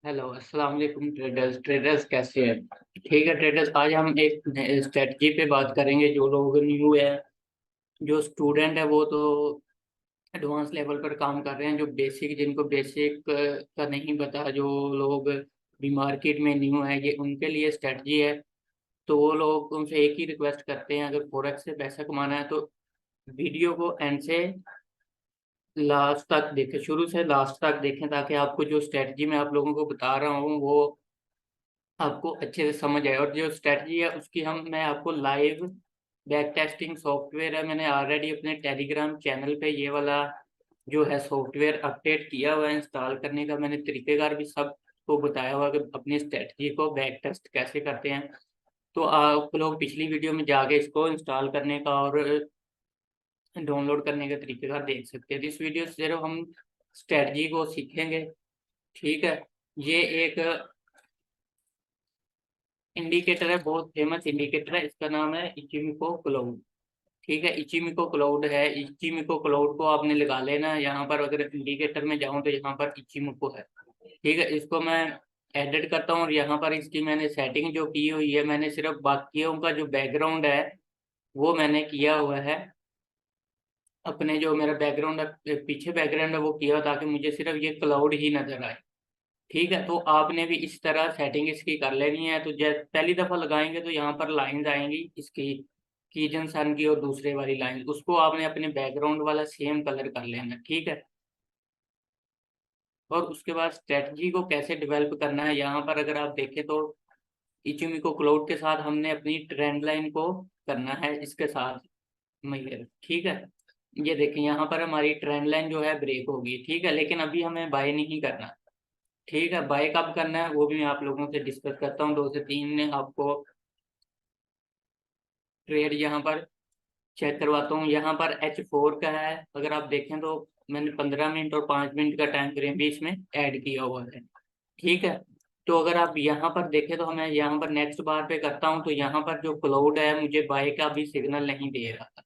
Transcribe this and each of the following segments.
Hello, अस्सलाम वालेकुम traders. कैसे हैं? ठीक है ट्रेडर्स, आज हम एक स्ट्रेटजी पे बात करेंगे। जो लोग न्यू है, जो स्टूडेंट है, वो तो एडवांस लेवल पर काम कर रहे हैं। जो बेसिक, जिनको बेसिक का नहीं पता, जो लोग भी मार्केट में न्यू है, ये उनके लिए स्ट्रेटजी है। तो वो लोग उनसे एक ही रिक्वेस्ट करते हैं, अगर फोरेक्स से पैसा कमाना है तो वीडियो को एंड से लास्ट तक देखें, शुरू से लास्ट तक देखें, ताकि आपको जो स्ट्रेटजी मैं आप लोगों को बता रहा हूँ वो आपको अच्छे से समझ आए। और जो स्ट्रेटजी है उसकी मैं आपको लाइव बैक टेस्टिंग सॉफ्टवेयर है, मैंने ऑलरेडी अपने टेलीग्राम चैनल पे ये वाला जो है सॉफ्टवेयर अपडेट किया हुआ है। इंस्टॉल करने का मैंने तरीकेकार भी सबको बताया हुआ कि अपनी स्ट्रेटजी को बैक टेस्ट कैसे करते हैं। तो आप लोग पिछली वीडियो में जाके इसको इंस्टॉल करने का और डाउनलोड करने का तरीकेकार देख सकते हैं। तो इस वीडियो से सिर्फ हम स्ट्रेटजी को सीखेंगे। ठीक है, ये एक इंडिकेटर है, बहुत फेमस इंडिकेटर है। इसका नाम है इचिमिको क्लाउड। ठीक है, इचिमिको क्लाउड है। इचिमिको क्लाउड को आपने लगा लेना है। यहाँ पर अगर इंडिकेटर में जाऊं तो यहाँ पर इचिमिको है। ठीक है, इसको मैं एडिट करता हूँ और यहाँ पर इसकी मैंने सेटिंग जो की हुई है, मैंने सिर्फ बाकियों का जो बैकग्राउंड है वो मैंने किया हुआ है। अपने जो मेरा बैकग्राउंड है, पीछे बैकग्राउंड है, वो किया हुआ ताकि मुझे सिर्फ ये क्लाउड ही नजर आए। ठीक है, तो आपने भी इस तरह सेटिंग इसकी कर लेनी है। तो जब पहली दफा लगाएंगे तो यहाँ पर लाइंस आएंगी इसकी, कीजन सन की, और दूसरे वाली लाइन उसको आपने अपने बैकग्राउंड वाला सेम कलर कर लेना। ठीक है, और उसके बाद स्ट्रेटजी को कैसे डेवलप करना है, यहाँ पर अगर आप देखें तो इचुमिको क्लाउड के साथ हमने अपनी ट्रेंड लाइन को करना है इसके साथ मिलकर। ठीक है, ये देखें यहाँ पर हमारी ट्रेंड लाइन जो है ब्रेक होगी। ठीक है, लेकिन अभी हमें बाय नहीं करना। ठीक है, बाय कब करना है वो भी मैं आप लोगों से डिस्कस करता हूँ। 2 से 3 आपको ट्रेड यहाँ पर चेक करवाता हूँ। यहाँ पर H4 का है, अगर आप देखें तो मैंने 15 मिनट और 5 मिनट का टाइम फ्रेम भी इसमें ऐड किया हुआ है। ठीक है, तो अगर आप यहाँ पर देखें तो हमें यहाँ पर नेक्स्ट बार पे करता हूँ तो यहाँ पर जो क्लाउड है मुझे बाय का भी सिग्नल नहीं दे रहा था।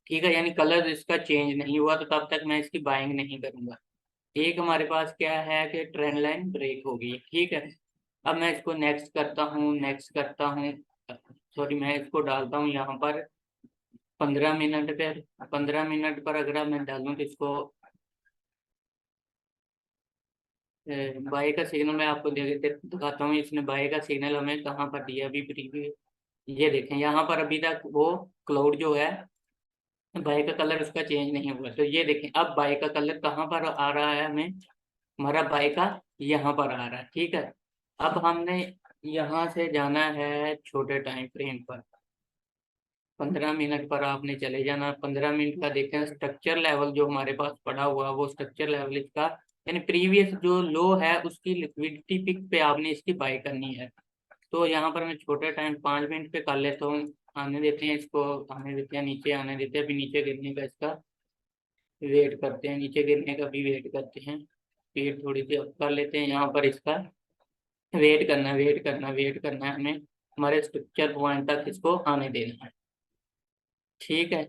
ठीक है, यानी कलर इसका चेंज नहीं हुआ, तो तब तक मैं इसकी बाइंग नहीं करूंगा। एक हमारे पास क्या है कि ट्रेंड लाइन ब्रेक हो गई। ठीक है, अब मैं इसको नेक्स्ट करता हूँ, नेक्स्ट करता हूँ। सॉरी, मैं इसको डालता हूँ यहाँ पर 15 मिनट पे। 15 मिनट पर अगर मैं डालूँ तो इसको बाई का सिग्नल मैं आपको दिखाता हूँ। इसने बाई का सिग्नल हमें कहाँ पर दिया अभी प्रीव्यू। ये देखें, यहाँ पर अभी तक वो क्लाउड जो है बाई का कलर उसका चेंज नहीं हुआ। तो ये देखें, अब बाई का कलर कहाँ पर आ रहा है हमें, हमारा बाई का यहाँ पर आ रहा है। ठीक है, अब हमने यहाँ से जाना है छोटे टाइम फ्रेम पर। 15 मिनट पर आपने चले जाना। 15 मिनट का देखें स्ट्रक्चर लेवल जो हमारे पास पड़ा हुआ है, वो स्ट्रक्चर लेवल इसका यानी प्रीवियस जो लो है उसकी लिक्विडिटी पिक पे आपने इसकी बाई करनी है। तो यहाँ पर मैं छोटा टाइम 5 मिनट पे कर लेता हूँ। आने देते हैं इसको, आने देते हैं, नीचे आने देते हैं। अभी नीचे गिरने का इसका वेट करते हैं, नीचे गिरने का भी वेट करते हैं। स्पीड थोड़ी सी अप कर लेते हैं। यहाँ पर इसका वेट करना, वेट करना, वेट करना है हमें। हमारे स्ट्रक्चर पॉइंट तक इसको आने देना है। ठीक है,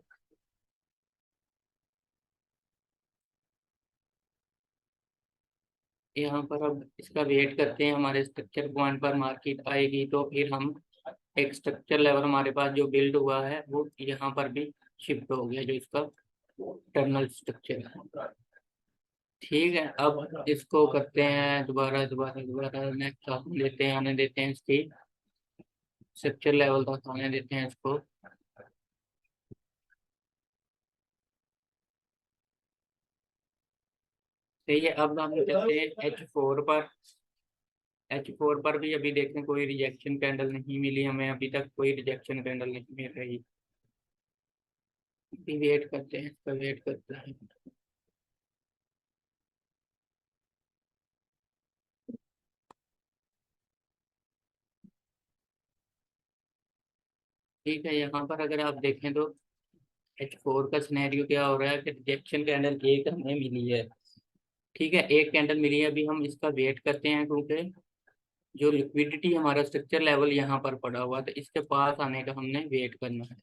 यहाँ पर अब इसका वेट करते हैं। हमारे स्ट्रक्चर पॉइंट पर मार्केट आएगी तो फिर हम एक स्ट्रक्चर लेवल हमारे पास जो बिल्ड हुआ है वो यहाँ पर भी शिफ्ट हो गया, जो इसका टर्नल स्ट्रक्चर है। ठीक है, अब इसको करते हैं दोबारा दोबारा दोबारा नेक्स्ट आने देते हैं, आने देते हैं इसकी स्ट्रक्चर लेवल तक आने देते हैं इसको। ठीक है, अब हम चलते हैं H4 पर। H4 पर भी अभी देखें कोई रिजेक्शन कैंडल नहीं मिली हमें, अभी तक कोई रिजेक्शन कैंडल नहीं मिल रही। अभी वेट करते हैं, इसका वेट करते हैं। ठीक है, यहाँ पर अगर आप देखें तो H4 का सिनेरियो क्या हो रहा है कि रिजेक्शन कैंडल एक हमें मिली है। ठीक है, एक कैंडल मिली है। अभी हम इसका वेट करते हैं क्योंकि जो लिक्विडिटी हमारा स्ट्रक्चर लेवल यहाँ पर पड़ा हुआ तो इसके पास आने का हमने वेट करना है।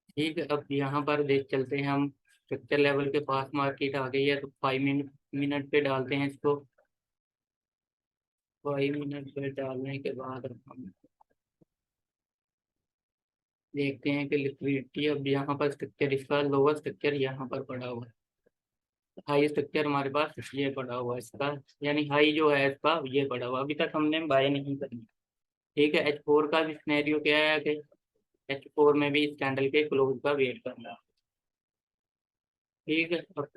ठीक है, अब यहाँ पर देख चलते हैं हम, स्ट्रक्चर लेवल के पास मार्केट आ गई है तो 5 मिनट मिनट पे डालते हैं इसको। 5 मिनट पे डालने के बाद हम देखते हैं कि लिक्विडिटी अब यहाँ पर स्ट्रक्चर इसका लोअर स्ट्रक्चर यहाँ पर पड़ा हुआ है, हाई स्ट्रक्चर हमारे पास ये पड़ा हुआ है इसका, यानी हाई जो है इसका ये पड़ा हुआ, अभी तक हमने बाय नहीं करनी। ठीक है, H4 का भी सिनेरियो क्या है कि H4 में भी इस कैंडल के क्लोज का वेट करना है। ठीक है, अब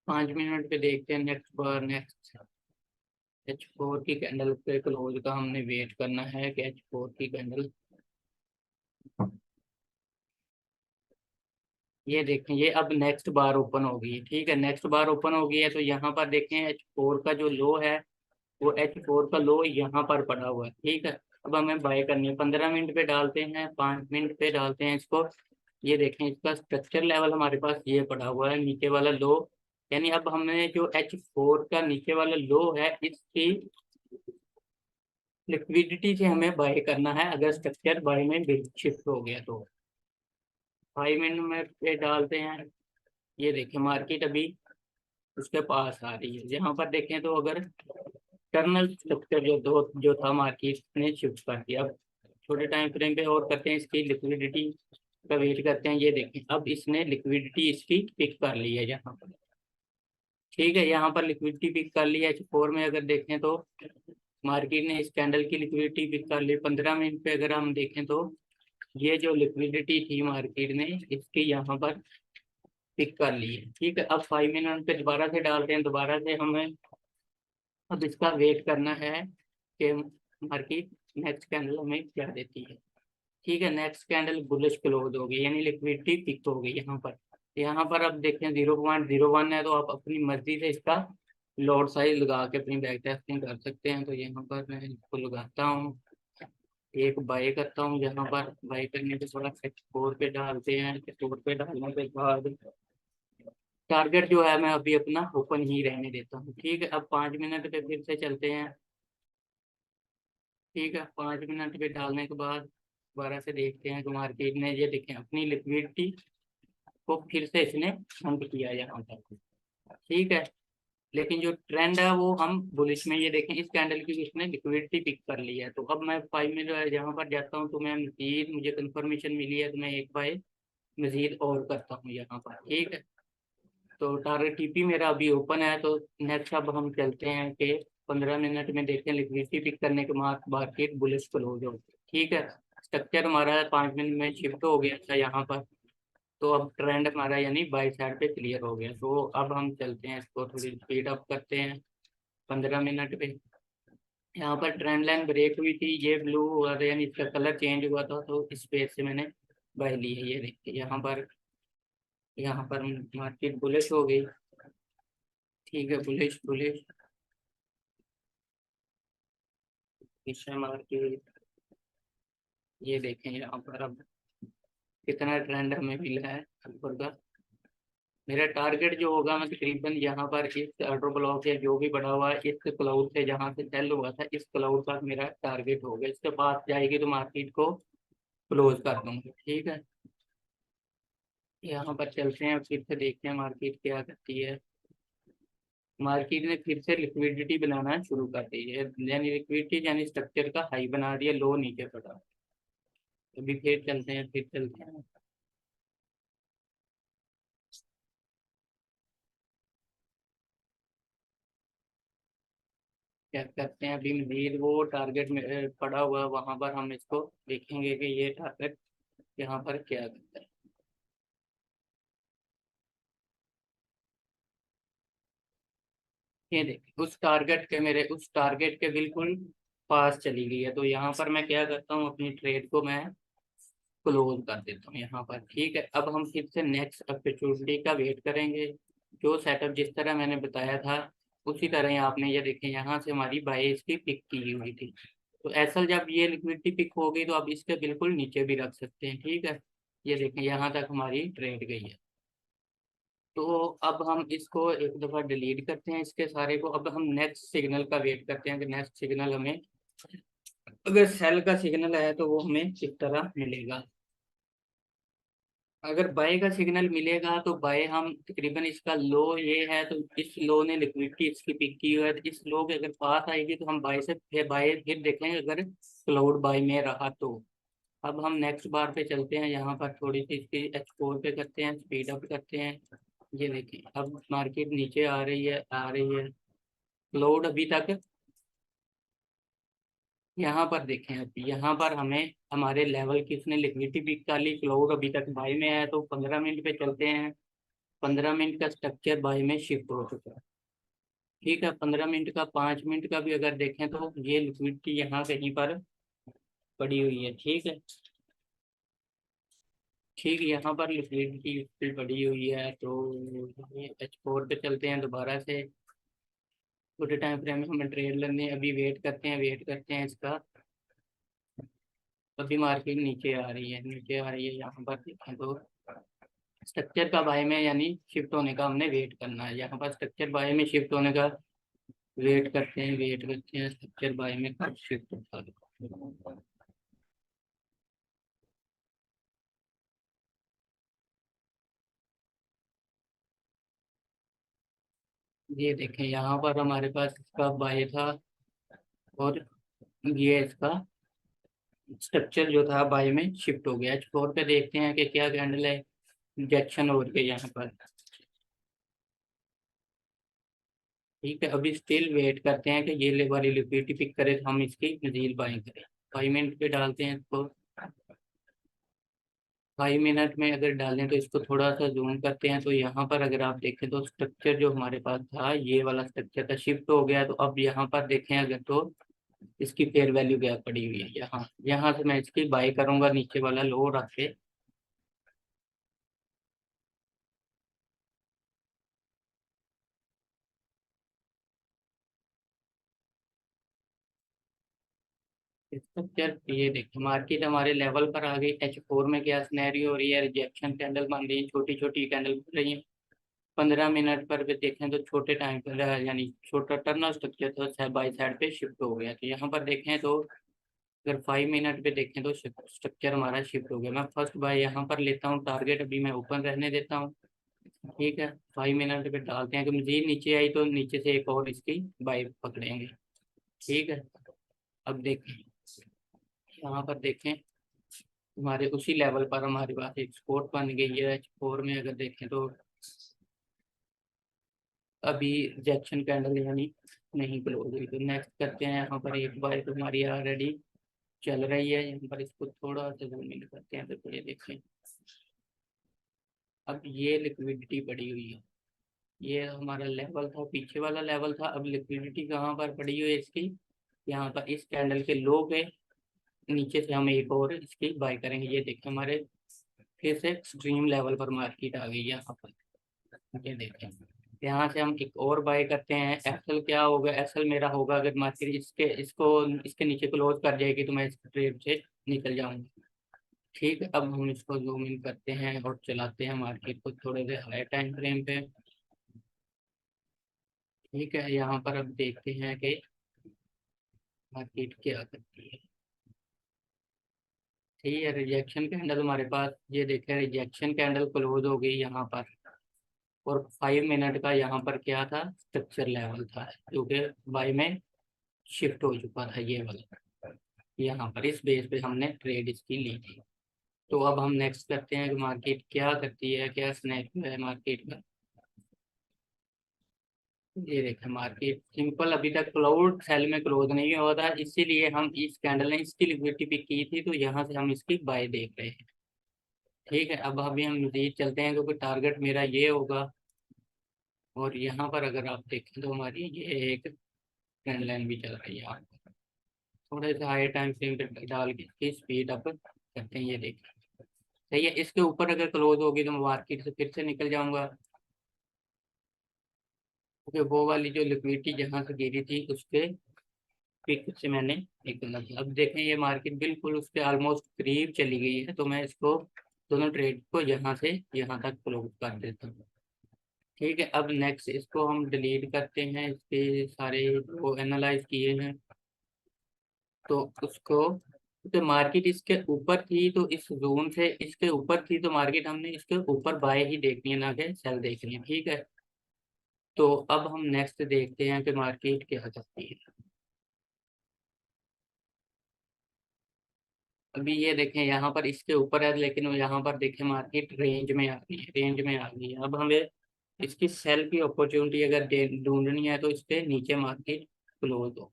5 मिनट पे देखते हैं नेक्स्ट बार। नेक्स्ट H4 की कैंडल के क्लोज का हमने वेट करना है कि H4 की कैंडल, ये देखें ये अब नेक्स्ट बार ओपन हो गई है। ठीक है, नेक्स्ट बार ओपन हो गई है तो यहाँ पर देखें H4 का जो लो है वो H4 का लो यहाँ पर पड़ा हुआ है। ठीक है, अब हमें बाय करनी है। 15 मिनट पे डालते हैं, 5 मिनट पे डालते हैं इसको। ये देखें इसका स्ट्रक्चर लेवल हमारे पास ये पड़ा हुआ है, नीचे वाला लो, यानी अब हमें जो H4 का नीचे वाला लो है इसकी लिक्विडिटी से हमें बाय करना है, अगर स्ट्रक्चर बाय में शिफ्ट हो गया तो। 5 मिनट में पे डालते हैं। ये देखें मार्केट अभी उसके पास आ रही है, यहाँ पर देखें तो अगर टर्नल स्ट्रक्चर जो था मार्केट ने शिफ्ट कर दिया। अब छोटे टाइम फ्रेम पे और करते हैं, इसकी लिक्विडिटी का वेट करते हैं। ये देखें अब इसने लिक्विडिटी इसकी पिक कर ली है यहाँ पर। ठीक है, यहाँ पर लिक्विडिटी पिक कर ली है H4 में, अगर देखें तो मार्केट ने इस कैंडल की लिक्विडिटी पिक कर ली। 15 मिनट पे अगर हम देखें तो ये जो लिक्विडिटी थी मार्केट ने इसकी यहाँ पर पिक कर ली है। ठीक है, अब 5 मिनट पे दोबारा से डालते हैं, दोबारा से हमें अब इसका वेट करना है कि मार्केट नेक्स्ट कैंडल हमें क्या देती है। ठीक है, नेक्स्ट कैंडल बुलिश क्लोज हो गई, यानी लिक्विडिटी पिक हो गई यहाँ पर। यहाँ पर अब देखें 0.01 है, तो आप अपनी मर्जी से इसका लॉट साइज लगा के अपनी बैक टेस्टिंग कर सकते हैं। तो यहाँ पर मैं इसको लगाता हूँ, एक बाय करता हूँ। यहाँ पर बाय करने के थोड़ा H4 पे डालते हैं, H4 पे डालने के बाद टारगेट जो है मैं अभी अपना ओपन ही रहने देता हूँ। ठीक है, अब 5 मिनट पे फिर से चलते हैं। ठीक है, 5 मिनट पे डालने के बाद दोबारा से देखते हैं कि मार्केट ने ये देखें अपनी लिक्विडिटी को फिर से इसने बंद किया यहाँ पर। ठीक है, लेकिन जो ट्रेंड है वो हम बुलिश में, ये देखें इस कैंडल की इसने लिक्विडिटी पिक कर ली है। तो अब मैं 5 मिनट यहाँ पर जाता हूँ तो मैं मजीद मुझे कंफर्मेशन मिली है तो मैं एक बार मजीद और करता हूँ यहाँ पर। ठीक है, तो टारगेट टीपी मेरा अभी ओपन है। तो नेक्स्ट अब हम चलते हैं कि 15 मिनट में देखते हैं लिक्विडिटी पिक करने के बाद मार्केट बुलिश क्लोज हो। ठीक है, स्ट्रक्चर हमारा 5 मिनट में शिफ्ट हो गया था यहाँ पर, तो अब ट्रेंड हमारा यानी बाई साइड पे क्लियर हो गया। तो अब हम चलते हैं, इसको थोड़ी स्पीड अप करते हैं। 15 मिनट पे यहाँ पर ट्रेंड लाइन ब्रेक हुई थी, ये ब्लू हुआ था यानी इसका कलर चेंज हुआ था, तो इस पेज से मैंने बाई ली है। ये देखिए यहाँ पर मार्केट बुलिश हो गई। ठीक है, बुलिश बुलिश मार्केट, ये देखें यहाँ पर अब कितना ट्रेंड हमें मिला है ऊपर का। मेरा टारगेट जो होगा मैं तकरीबन यहाँ पर इस ऑर्डर ब्लॉक से जो भी बढ़ा हुआ है इस क्लाउड से जहाँ से सेल हुआ था इस क्लाउड का मेरा टारगेट होगा, इसके पास जाएगी तो मार्केट को क्लोज कर दूंगा। ठीक है, यहाँ पर चलते हैं फिर से देखते हैं मार्केट क्या करती है। मार्केट ने फिर से लिक्विडिटी बनाना शुरू कर दी है, यानी लिक्विडिटी यानी स्ट्रक्चर का हाई बना दिया, लो नीचे पड़ा। अभी फिर चलते हैं, फिर चलते हैं। क्या करते हैं अभी मजीद वो टारगेट में पड़ा हुआ वहां पर हम इसको देखेंगे कि ये टारगेट यहाँ पर क्या करता है। ये देखिए उस टारगेट के बिल्कुल पास चली गई है, तो यहाँ पर मैं क्या करता हूँ अपनी ट्रेड को मैं क्लोज कर देता हूँ यहाँ पर। ठीक है, अब हम फिर से नेक्स्ट अपॉर्चुनिटी का वेट करेंगे। जो सेटअप जिस तरह मैंने बताया था उसी तरह ही आपने ये देखें यहाँ से हमारी बाई इसकी पिक की हुई थी। तो ऐसा जब ये लिक्विडिटी पिक हो गई तो आप इसके बिल्कुल नीचे भी रख सकते हैं। ठीक है, ये देखें यहाँ तक हमारी ट्रेड गई है। तो अब हम इसको एक दफ़ा डिलीट करते हैं इसके सारे को। अब हम नेक्स्ट सिग्नल का वेट करते हैं कि नेक्स्ट सिग्नल हमें, अगर सेल का सिग्नल है तो वो हमें किस तरह मिलेगा। अगर बाय का सिग्नल मिलेगा तो बाय हम तकरीबन, इसका लो ये है तो इस लो ने लिक्विडिटी इसकी पिक की हुई है, तो इस लो के अगर पास आएगी तो हम बाय से फिर बाय फिर देखेंगे अगर क्लाउड बाय में रहा तो। अब हम नेक्स्ट बार पे चलते हैं, यहाँ पर थोड़ी सी इसकी एक्सप्लोर पे करते हैं, स्पीड अप करते हैं। ये देखिए अब मार्केट नीचे आ रही है, आ रही है। क्लाउड अभी तक यहाँ पर देखें, अब यहाँ पर हमें हमारे लेवल की इसने लिक्विडिटी पिक कर ली, क्लाउड अभी तक बाय में है, तो 15 मिनट पे चलते हैं। 15 मिनट का स्ट्रक्चर बाय में शिफ्ट हो चुका है। ठीक है, 15 मिनट का, 5 मिनट का भी अगर देखें तो ये लिक्विडिटी यहाँ कहीं पर पड़ी हुई है। ठीक है, ठीक है, यहाँ पर लिक्विडिटी पड़ी हुई है, तो ये H4 पे चलते हैं दोबारा से। छोटे टाइम फ्रेम में हमें ट्रेड लेने, अभी वेट करते हैं, वेट करते हैं इसका। अभी मार्केट नीचे आ रही है, नीचे आ रही है, यहाँ पर देखें तो स्ट्रक्चर का बाय में यानी शिफ्ट होने का हमने वेट करना है। यहाँ पर स्ट्रक्चर बाय में शिफ्ट होने का वेट करते हैं, वेट करते हैं, स्ट्रक्चर बाय में कब शिफ्ट होता है। ये देखें यहाँ पर हमारे पास इसका बाय था, और ये इसका स्ट्रक्चर जो था बाय में शिफ्ट हो गया। H4 पे देखते हैं कि क्या कैंडल है, इंजेक्शन हो रही है यहाँ पर। ठीक है, अभी स्टिल वेट करते हैं कि ये ले वाली लिक्विडिटी पिक करे तो हम इसकी मजीद बाइंग करें। 5 मिनट पे डालते हैं इसको। 5 मिनट में अगर डालें तो इसको थोड़ा सा जूम करते हैं, तो यहाँ पर अगर आप देखें तो स्ट्रक्चर जो हमारे पास था ये वाला स्ट्रक्चर का शिफ्ट हो गया। तो अब यहाँ पर देखें अगर तो इसकी फेयर वैल्यू गैप पड़ी हुई है, यहाँ यहाँ से मैं इसकी बाई करूंगा नीचे वाला लो रख के। स्ट्रक्चर ये देखिए मार्केट हमारे लेवल पर आ गई। H4 में क्या सिनेरियो हो रही है, रिजेक्शन कैंडल बन रही है, छोटी छोटी कैंडल बन रही है। 15 मिनट पर भी देखें तो छोटे टाइम पर यानी छोटा टर्नर स्ट्रक्चर था, बाई साइड पे शिफ्ट हो गया। तो यहाँ पर देखें तो अगर 5 मिनट पे देखें तो स्ट्रक्चर हमारा शिफ्ट हो गया। मैं फर्स्ट बाय यहाँ पर लेता हूँ, टारगेट अभी मैं ओपन रहने देता हूँ। ठीक है, 5 मिनट पे डालते हैं कि मजीद नीचे आई तो नीचे से एक और इसकी बाई पकड़ेंगे। ठीक है, अब देखें यहाँ पर देखें हमारे उसी लेवल पर हमारे पास एक सपोर्ट बन गई है। H4 में अगर देखें तो अभी रिजेक्शन कैंडल यानी नहीं क्लोज हुई, तो नेक्स्ट करते हैं। यहाँ पर एक बार तो हमारी ऑलरेडी चल रही है, यहाँ पर इसको थोड़ा सा जूम इन करते हैं तो ये देखें अब ये लिक्विडिटी पड़ी हुई है। ये हमारा लेवल था, पीछे वाला लेवल था। अब लिक्विडिटी कहाँ पर पड़ी हुई है इसकी, यहाँ पर इस कैंडल के लो पे नीचे से हम एक और इसकी बाय करेंगे। ये देखें हमारे फिर से एक्सट्रीम लेवल पर मार्केट आ गई है यहाँ पर। ये देखें यहाँ से हम एक और बाय करते हैं। एक्सल क्या होगा, एक्सल मेरा होगा अगर मार्केट इसके इसको इसके नीचे क्लोज कर जाएगी तो मैं इस ट्रेड से निकल जाऊंगा। ठीक है, अब हम इसको जूम इन करते हैं और चलाते हैं मार्केट को थोड़े से हाई टाइम फ्रेम पे। ठीक है, यहाँ पर अब देखते हैं कि मार्केट क्या करती है। ठीक है, रिजेक्शन कैंडल हमारे पास, ये देखें रिजेक्शन कैंडल क्लोज हो गई यहाँ पर। और 5 मिनट का यहाँ पर क्या था, स्ट्रक्चर लेवल था जो कि बाई में शिफ्ट हो चुका था ये वाला। यहाँ पर इस बेस पे हमने ट्रेड इसकी ली थी। तो अब हम नेक्स्ट करते हैं कि मार्केट क्या करती है, क्या स्नैरियो है मार्केट का। ये देखें मार्केट सिंपल अभी तक क्लाउड सेल में क्लोज नहीं हुआ था, इसीलिए हम इस कैंडल ने इसकी लिक्विडिटी पिक की थी, तो यहाँ से हम इसकी बाय देख रहे हैं। ठीक है, अब अभी हम मजीद चलते हैं क्योंकि टारगेट मेरा ये होगा। और यहाँ पर अगर आप देखें तो हमारी ये एक ट्रेंड लाइन भी चल रही है यहाँ पर। थोड़े से हाई टाइम फ्रेम पे डाल के इसकी स्पीड अप करते हैं। ये देखें सही है, इसके ऊपर अगर क्लोज होगी तो मैं मार्केट से फिर से निकल जाऊंगा, क्योंकि वो वाली जो लिक्विडिटी जहाँ से गिरी थी उसके पिक से मैंने निकलना था। अब देखें ये मार्केट बिल्कुल उसके ऑलमोस्ट करीब चली गई है, तो मैं इसको दोनों ट्रेड को यहाँ से यहाँ तक क्लोज कर देता हूँ। ठीक है, अब नेक्स्ट इसको हम डिलीट करते हैं, इसके सारे वो एनालाइज किए हैं तो उसको तो मार्केट इसके ऊपर थी, तो इस जोन से इसके ऊपर थी, तो मार्केट हमने इसके ऊपर बाय ही देखनी है, ना कि सेल देखनी है। ठीक है, तो अब हम नेक्स्ट देखते हैं कि मार्केट क्या करती है। अभी ये देखें यहाँ पर इसके ऊपर है, लेकिन यहाँ पर देखें मार्केट रेंज में आ गई है, रेंज में आ गई है। अब हमें इसकी सेल की अपॉर्चुनिटी अगर ढूंढनी है, तो इसके नीचे मार्केट क्लोज हो,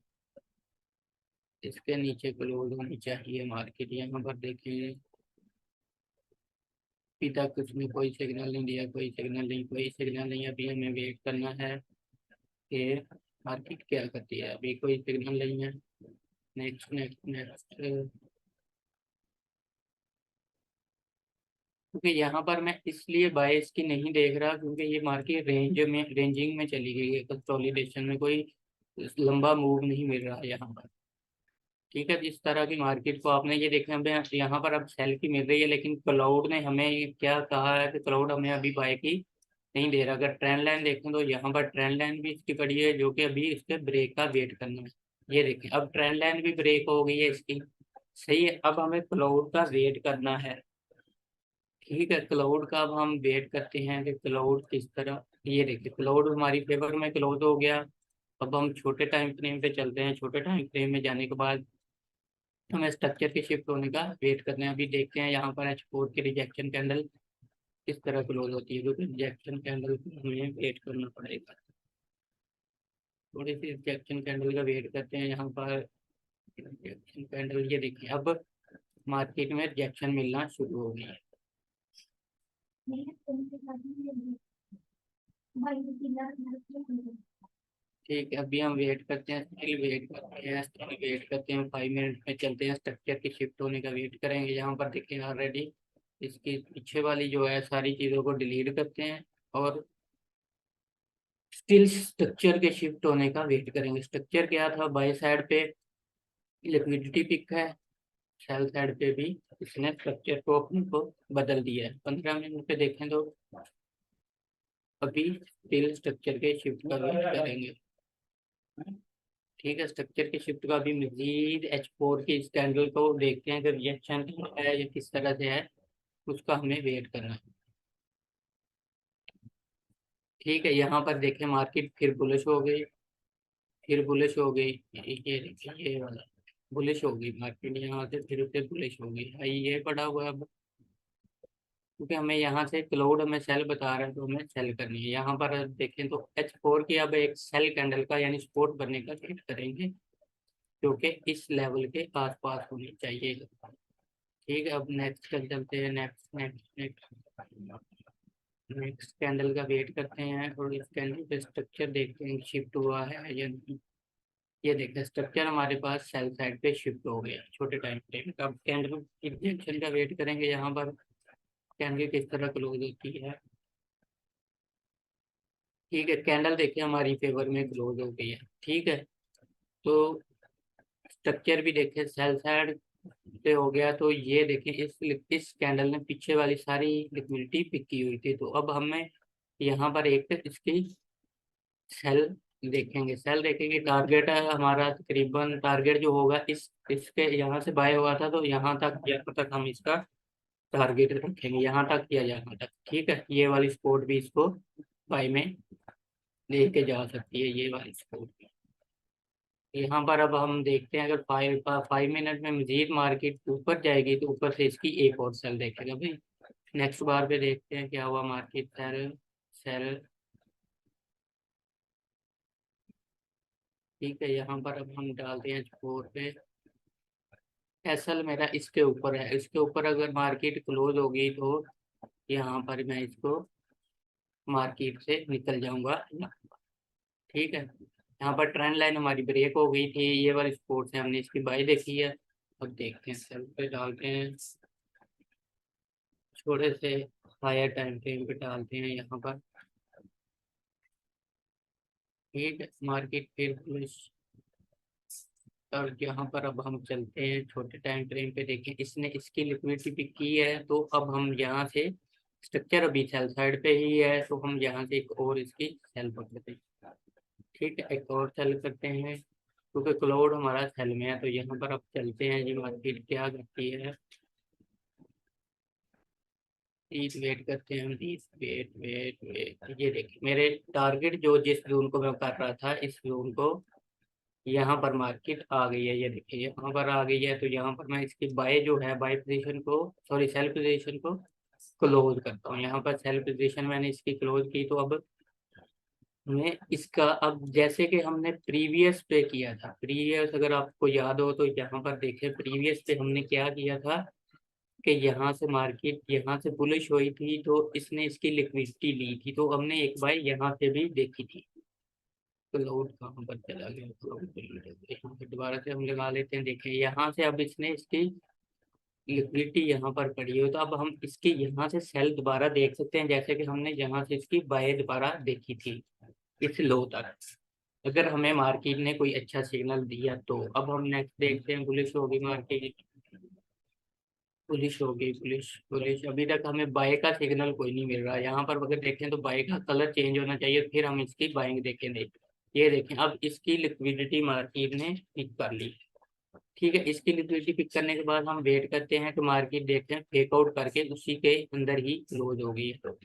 इसके नीचे क्लोज होनी चाहिए मार्केट। यहाँ पर देखें अभी तक उसने कोई सिग्नल नहीं दिया, कोई सिग्नल नहीं, कोई सिग्नल नहीं। अभी हमें वेट करना है कि मार्केट क्या करती है। अभी कोई सिग्नल नहीं है। नेक्स्ट नेक्स्ट नेक्स्ट, क्योंकि यहाँ पर मैं इसलिए बायस की नहीं देख रहा, क्योंकि ये मार्केट रेंजिंग में चली गई है, कंसोलिडेशन में कोई लंबा मूव नहीं मिल रहा है यहाँ पर। ठीक है, जिस तरह की मार्केट को आपने ये देखा, हमें यहाँ पर अब सेल की मिल रही है, लेकिन क्लाउड ने हमें क्या कहा है कि क्लाउड हमें अभी बाय की नहीं दे रहा। अगर ट्रेंड लाइन देखें तो यहाँ पर ट्रेंड लाइन भी इसकी पड़ी है, जो कि अभी इसके ब्रेक का वेट करना है। ये देखें, अब ट्रेंड लाइन भी ब्रेक हो गई है इसकी। सही है, अब हमें क्लाउड का वेट करना है। ठीक है, क्लाउड का अब हम वेट करते हैं कि क्लाउड किस तरह। ये देखिए, क्लाउड हमारी फेवर में क्लोज हो गया। अब हम छोटे टाइम फ्रेम पे चलते हैं। छोटे टाइम फ्रेम में जाने के बाद हमें स्ट्रक्चर के शिफ्ट होने का वेट करना है। अभी देखते हैं यहाँ पर H4 की रिजेक्शन कैंडल किस तरह क्लोज होती है, क्योंकि रिजेक्शन कैंडल को हमें वेट करना पड़ेगा। थोड़ी सी रिजेक्शन कैंडल का वेट करते हैं यहाँ पर। रिजेक्शन कैंडल, ये देखिए अब मार्केट में रिजेक्शन मिलना शुरू हो गई है। ठीक है, अभी हम वेट करते हैं, स्टिल वेट करते हैं, स्टिल वेट करते हैं। 5 मिनट में चलते हैं, स्ट्रक्चर के शिफ्ट होने का वेट करेंगे। यहाँ पर देखिए ऑलरेडी इसकी पीछे वाली जो है सारी चीज़ों को डिलीट करते हैं, और स्टिल स्ट्रक्चर के शिफ्ट होने का वेट करेंगे। स्ट्रक्चर क्या था, बाई साइड पे लिक्विडिटी पिक है, सेल साइड पे भी इसने स्ट्रक्चर को अपने को बदल दिया है। 15 मिनट पे देखें तो अभी स्टिल स्ट्रक्चर के शिफ्ट का वेट करेंगे। ठीक है, स्ट्रक्चर के शिफ्ट का भी मजीद H4 के इस कैंडल को देखते हैं कि रिएक्शन है या किस तरह से है, उसका हमें वेट करना है। ठीक है, यहाँ पर देखें मार्केट फिर बुलिश हो गई, फिर बुलिश हो गई। ये देखिए, ये वाला बुलिश हो गई मार्केट, यहाँ से फिर से बुलिश हो गई। हाई ये पड़ा हुआ है अब, क्योंकि हमें यहाँ से क्लाउड हमें सेल बता रहा है, तो हमें सेल करनी है। यहाँ पर देखें तो H4 की अब एक सेल कैंडल का यानी सपोर्ट बनने का वेट करेंगे, जो कि इस लेवल के आसपास होनी चाहिए। ठीक है, अब नेक्स्ट कर चलते हैं। Next next next next candle का वेट करते हैं, और इस कैंडल पे स्ट्रक्चर देखते हैं शिफ्ट हुआ है या नहीं। ये देखते हैं, स्ट्रक्चर हमारे पास सेल साइड पे शिफ्ट हो गया छोटे टाइम फ्रेम का। अब कैंडल रिजेक्शन का वेट करेंगे, यहाँ पर कैंडल किस तरह क्लोज होती है। ठीक है, कैंडल देखिए हमारी फेवर में क्लोज हो गई है। ठीक है, तो स्ट्रक्चर भी देखे सेल साइड पे हो गया। तो ये देखिए, इस कैंडल ने पीछे वाली सारी लिक्विडिटी पिक की हुई थी, तो अब हमें यहाँ पर एक इसकी सेल देखेंगे। सेल देखेंगे, टारगेट है हमारा तकरीबन, टारगेट जो होगा इसके यहाँ से बाय हुआ था, तो यहाँ तक हम इसका टारगेट रखेंगे, यहाँ तक या यहाँ तक। ठीक है, ये वाली स्पोर्ट भी इसको बाय में लेके जा सकती है, ये वाली स्पोर्ट। यहाँ पर अब हम देखते हैं, अगर 5 मिनट में मजीद मार्केट ऊपर जाएगी, तो ऊपर से इसकी एक और सेल देखेगा भाई। नेक्स्ट बार पे देखते हैं क्या हुआ। Market sale sale. ठीक है, यहाँ पर अब हम डालते हैं 4 पे। एसएल मेरा इसके ऊपर है, इसके ऊपर अगर मार्केट क्लोज होगी, तो यहाँ पर मैं इसको मार्केट से निकल जाऊंगा। ठीक है, यहाँ पर ट्रेंड लाइन हमारी ब्रेक हो गई थी, ये वाली स्पोर्ट से हमने इसकी बाई देखी है। अब देखते हैं, सेल पे डालते हैं, थोड़े से हायर टाइम फ्रेम पे डालते हैं यहाँ पर। ठीक है, मार्केट फिर पुलिस। और यहाँ पर अब हम चलते हैं छोटे टाइम फ्रेम पे, देखें इसने इसकी लिक्विडिटी पिक की है, तो अब हम यहाँ से स्ट्रक्चर अभी सेल साइड पे ही है, तो हम यहाँ से एक और इसकी सेल पकड़ते हैं। ठीक है, एक और सेल करते हैं। क्योंकि क्लोड हमारा सेल में है। तो यहाँ पर अब चलते हैं जी, मार्केट क्या करती है। प्लीज वेट करते हैं हम, प्लीज वेट वेट वेट। ये देखिए मेरे टारगेट जो जिस जोन को मैं कर रहा था, इस जोन को यहाँ पर मार्केट आ गई है। ये देखिए यहाँ पर आ गई है। तो यहाँ पर मैं इसकी बाय जो है, बाय पोजीशन को, सॉरी सेल पोजीशन को क्लोज करता हूँ। यहाँ पर सेल पोजीशन मैंने इसकी क्लोज की। तो अब मैं इसका, अब जैसे कि हमने प्रीवियस पे किया था, प्रीवियस अगर आपको याद हो तो यहाँ पर देखें, प्रीवियस पे हमने क्या किया था कि यहाँ से मार्केट यहाँ से बुलिश हुई थी, तो इसने इसकी लिक्विडिटी ली थी। तो हमने एक बार यहाँ से भी देखी थी। क्लाउड कहाँ पर चला गया, क्लाउड यहाँ पे दोबारा से हम लगा लेते हैं। देखें यहाँ से अब इसने इसकी लिक्विडिटी यहाँ पर पड़ी हो, तो अब हम इसकी यहाँ से सेल दोबारा देख सकते हैं, जैसे कि हमने यहाँ से इसकी बाय दोबारा देखी थी इस लो तक। अगर हमें मार्केट ने कोई अच्छा सिग्नल दिया तो अब हम नेक्स्ट देखते हैं। बुलिश होगी मार्केट, बुलिश होगी, बुलिश बुलिश। अभी तक हमें बाय का सिग्नल कोई नहीं मिल रहा। यहाँ पर अगर देखें तो बाय का कलर चेंज होना चाहिए, फिर हम इसकी बाइंग देखेंगे। ये देखें अब इसकी लिक्विडिटी मार्केट ने पिक कर ली। ठीक है, इसकी लिक्विडिटी पिक करने के बाद हम वेट करते हैं कि मार्केट देखें फेक आउट करके उसी के अंदर ही क्लोज होगी। तो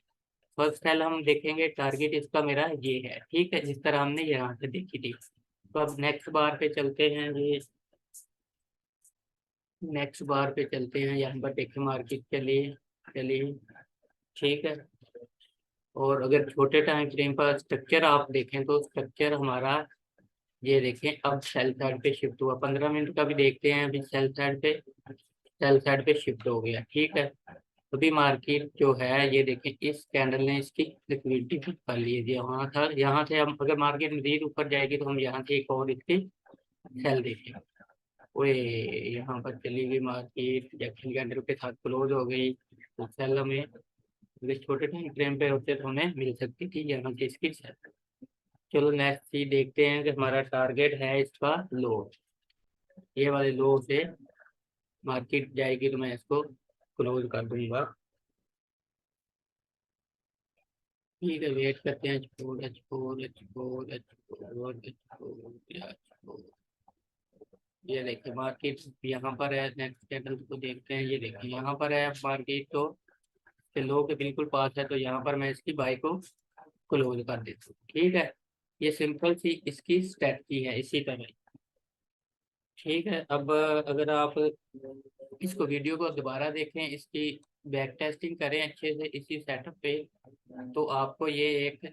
फर्स्ट सेल हम देखेंगे, टारगेट इसका मेरा ये है। ठीक है, जिस तरह हमने यहाँ से देखी थी। तो अब नेक्स्ट बार पे चलते हैं ये, नेक्स्ट बार पे चलते हैं। यहाँ पर देखें मार्केट चली चली। ठीक है, और अगर छोटे टाइम फ्रेम पर स्ट्रक्चर आप देखें तो स्ट्रक्चर हमारा, ये देखें अब सेल साइड पे शिफ्ट हुआ। 15 मिनट का भी देखते हैं, अभी सेल साइड पे, सेल साइड पे शिफ्ट हो गया। ठीक है, अभी मार्केट जो है, ये देखें इस कैंडल ने इसकी लिक्विडिटी पिक कर ली है। यहाँ था, यहाँ से हम अगर मार्केट मजीद ऊपर जाएगी तो हम यहाँ से एक और इसकी सेल देखें। ओए, यहाँ पर चली गई मार्केट, जैक्सन कैंडल के साथ क्लोज हो गई। तो सेल हमें अगर छोटे टाइम फ्रेम पे होते तो हमें मिल सकती थी यहाँ की इसकी सेल। चलो नेक्स्ट चीज देखते हैं कि हमारा टारगेट है इसका लो। ये वाले लो से मार्केट जाएगी तो मैं इसको क्लोज कर दूंगा। ठीक है, वेट करते हैं। छोड़ छोड़ छोड़ छोड़ छोड़। ये देखिए मार्केट यहाँ पर है। नेक्स्ट कैंडल को देखते हैं। ये देखिए यहाँ पर है मार्केट, तो लो के बिल्कुल पास है। तो यहाँ पर मैं इसकी बाई को क्लोज कर देता हूँ। ठीक है, ये सिंपल सी इसकी स्ट्रेटजी है, इसी तरह। ठीक है, अब अगर आप इसको वीडियो को दोबारा देखें, इसकी बैक टेस्टिंग करें अच्छे से इसी सेटअप पे, तो आपको ये एक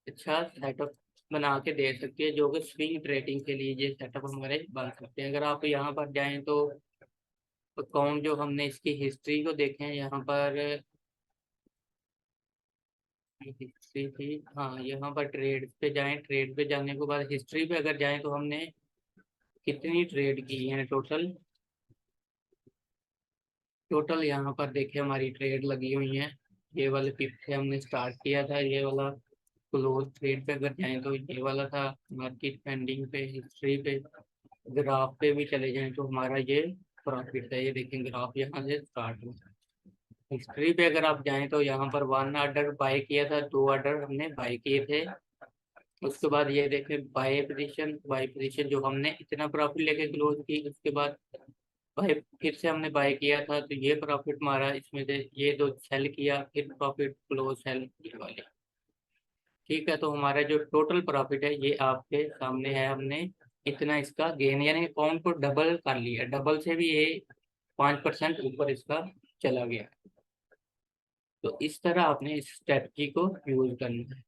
अच्छा सेटअप बना के दे सकती है, जो कि स्विंग ट्रेडिंग के लिए ये सेटअप हमारे बन सकते हैं। अगर आप यहाँ पर जाएं तो अकाउंट जो हमने इसकी हिस्ट्री को देखें, यहाँ पर हिस्ट्री थी, हाँ यहाँ पर ट्रेड पे जाएं। ट्रेड पे जाने के बाद हिस्ट्री पे अगर जाएं तो हमने कितनी ट्रेड की है टोटल, टोटल यहाँ पर देखे हमारी ट्रेड लगी हुई है। ये वाले पिप से हमने स्टार्ट किया था, ये वाला क्लोज ट्रेड पे अगर जाएं तो ये वाला था। मार्केट पेंडिंग पे, हिस्ट्री पे, ग्राफ पे भी चले जाएं तो हमारा ये प्रॉफिट है। ये देखें ग्राफ यहाँ से स्टार्ट हुआ। हिस्ट्री पे अगर आप जाएं तो यहाँ पर 1 ऑर्डर बाय किया था, 2 ऑर्डर हमने बाय किए थे। उसके बाद ये देखें बाय पोजीशन, बाय पोजीशन जो हमने इतना प्रॉफिट लेके क्लोज की, उसके बाद बाय फिर से हमने बाय किया था, तो ये प्रॉफिट हमारा इसमें से ये दो सेल किया, फिर प्रॉफिट क्लोज सेल ये वाले। ठीक है, तो हमारा जो टोटल प्रॉफिट है ये आपके सामने है। हमने इतना इसका गेन, यानी अकाउंट को डबल कर लिया, डबल से भी ये 5% ऊपर इसका चला गया। तो इस तरह आपने इस स्ट्रेटजी को यूज करना है।